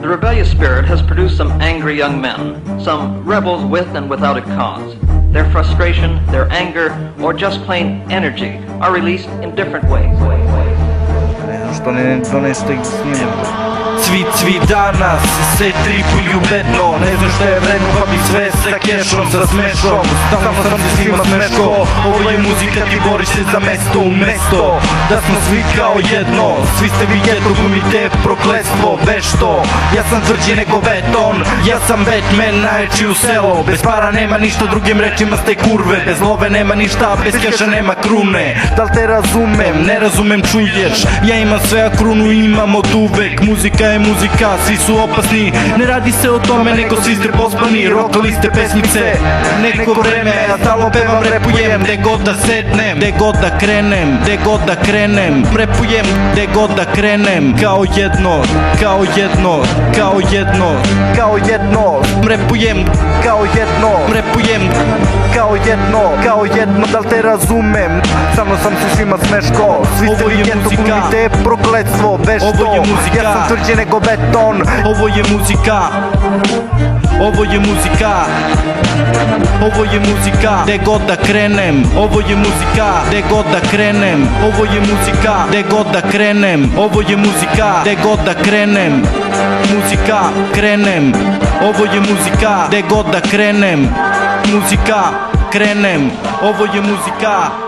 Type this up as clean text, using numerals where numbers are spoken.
The rebellious spirit has produced some angry young men, some rebels with and without a cause. Their frustration, their anger, or just plain energy are released in different ways. Što ne što ih snimam. Svi danas se tripuju bedno. Ne znam šta je vredno pa bi sve sa kešom, sa smešom. Samo sam se svima smeško. Ovo je muzika, ti boriš se za mesto u mesto. Da smo svi kao jedno. Svi ste vi jedno, gumite prokletstvo, vešto. Ja sam tvrđi nego beton. Ja sam Batman, najjači u selo. Bez para nema ništa, drugim rečima ste kurve. Bez love nema ništa, bez keša nema krune. Dal te razumem, ne razumem, čuješ. Ja imam sve, a krunu imam od uvek. Muzika je muzika, svi su opasni. Ne radi se o tome, nego svi ste pospani. Rokali ste pesmice neko vreme, a stalno pevam, repujem. Gde god da sednem, gde god da krenem, gde god da krenem, repujem gde god da krenem. Kao jedno, kao jedno, kao jedno, kao jedno, repujem kao jedno, repujem kao jedno, kao jedno. Da li te razumem? Samo sam se svima smeško. Svi ste vi jedno, gumite prokletstvo, vešto. Ovo je muzika. Ja sam tvrđi nego beton. Ovo je muzika. Ovo je muzika. Ovo je muzika. Gde god da krenem. Ovo je muzika. Gde god da krenem. Ovo je muzika. Gde god da krenem. Ovo je muzika. Gde god da krenem. Muzika, krenem. Ovo je muzika. Gde god da krenem. Muzika, krenem. Ovo je muzika.